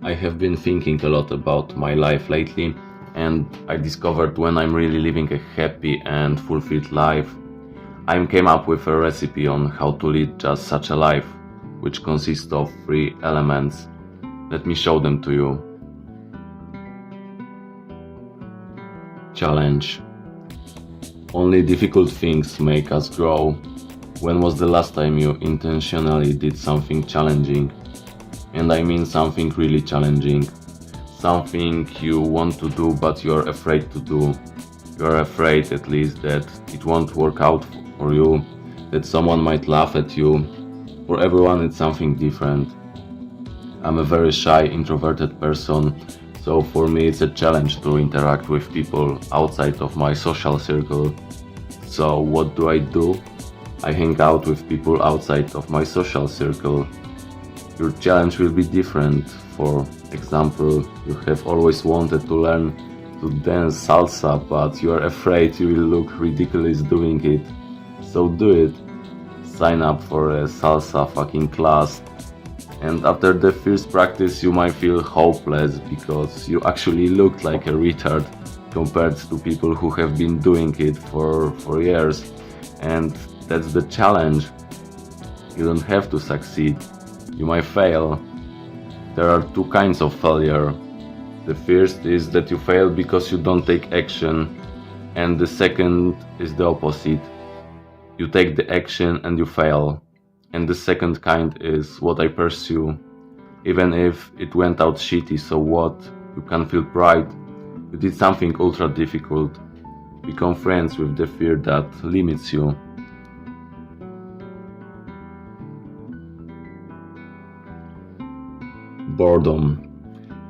I have been thinking a lot about my life lately, and I discovered when I'm really living a happy and fulfilled life. I came up with a recipe on how to lead just such a life, which consists of three elements. Let me show them to you. Challenge. Only difficult things make us grow. When was the last time you intentionally did something challenging? And I mean something really challenging. Something you want to do but you're afraid to do. You're afraid at least that it won't work out for you, that someone might laugh at you. For everyone it's something different. I'm a very shy, introverted person, so for me it's a challenge to interact with people outside of my social circle. So what do? I hang out with people outside of my social circle. Your challenge will be different. For example, you have always wanted to learn to dance salsa, but you are afraid you will look ridiculous doing it. So do it. Sign up for a salsa fucking class. And after the first practice you might feel hopeless because you actually looked like a retard compared to people who have been doing it for years. And that's the challenge. You don't have to succeed. You might fail. There are two kinds of failure. The first is that you fail because you don't take action, and the second is the opposite. You take the action and you fail. And the second kind is what I pursue. Even if it went out shitty, so what? You can feel pride. You did something ultra difficult. Become friends with the fear that limits you. Boredom.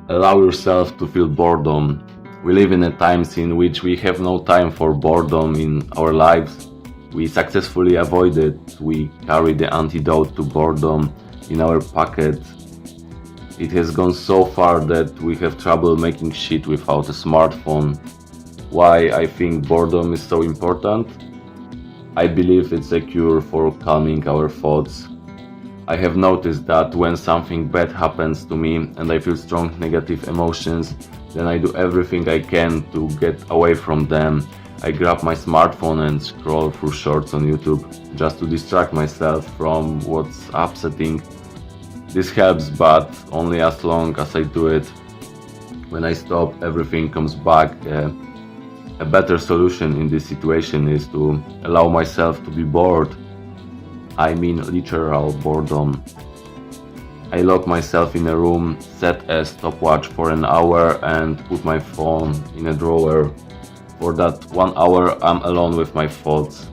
Allow yourself to feel boredom. We live in a times in which we have no time for boredom in our lives. We successfully avoid it. We carry the antidote to boredom in our pocket. It has gone so far that we have trouble making shit without a smartphone. Why I think boredom is so important? I believe it's a cure for calming our thoughts. I have noticed that when something bad happens to me and I feel strong negative emotions, then I do everything I can to get away from them. I grab my smartphone and scroll through shorts on YouTube just to distract myself from what's upsetting. This helps, but only as long as I do it. When I stop, everything comes back. A better solution in this situation is to allow myself to be bored. I mean literal boredom. I lock myself in a room, set a stopwatch for an hour and put my phone in a drawer. For that 1 hour I'm alone with my thoughts.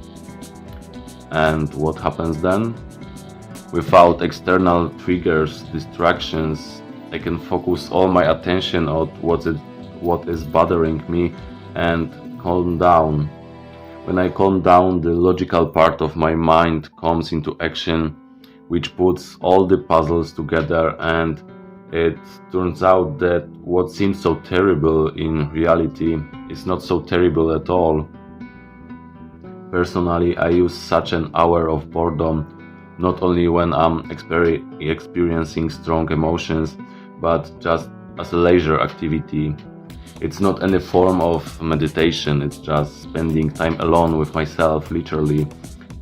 And what happens then? Without external triggers, distractions, I can focus all my attention on what is bothering me and calm down. When I calm down, the logical part of my mind comes into action, which puts all the puzzles together, and it turns out that what seems so terrible in reality is not so terrible at all. Personally, I use such an hour of boredom not only when I'm experiencing strong emotions, but just as a leisure activity. It's not any form of meditation, it's just spending time alone with myself, literally.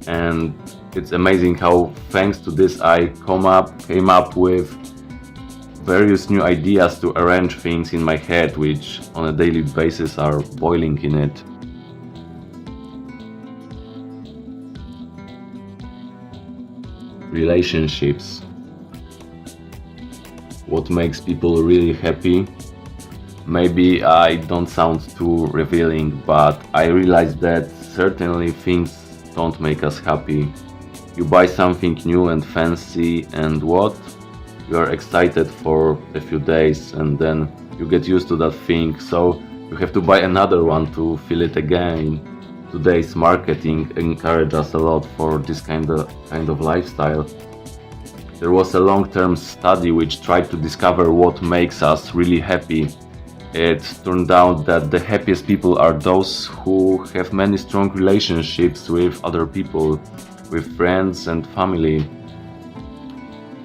And it's amazing how, thanks to this, I came up with various new ideas to arrange things in my head, which on a daily basis are boiling in it. Relationships. What makes people really happy? Maybe I don't sound too revealing, but I realize that certainly things don't make us happy. You buy something new and fancy, and what? You are excited for a few days and then you get used to that thing, so you have to buy another one to feel it again. Today's marketing encourages us a lot for this kind of lifestyle. There was a long-term study which tried to discover what makes us really happy. It turned out that the happiest people are those who have many strong relationships with other people, with friends and family.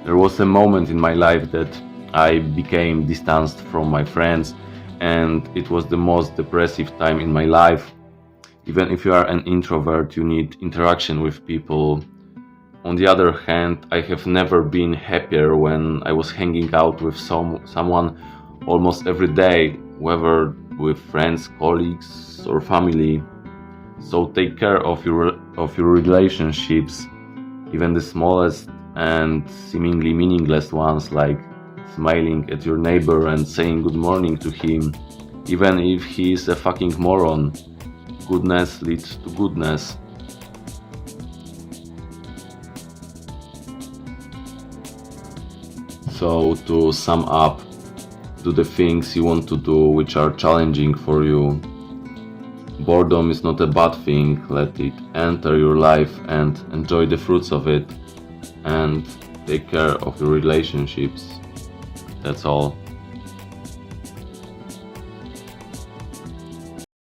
There was a moment in my life that I became distanced from my friends, and it was the most depressive time in my life. Even if you are an introvert, you need interaction with people. On the other hand, I have never been happier when I was hanging out with someone almost every day, whether with friends, colleagues, or family. So take care of your relationships, even the smallest and seemingly meaningless ones, like smiling at your neighbor and saying good morning to him, even if he is a fucking moron. Goodness leads to goodness. So, to sum up, do the things you want to do which are challenging for you. Boredom is not a bad thing, let it enter your life and enjoy the fruits of it, and take care of your relationships. That's all.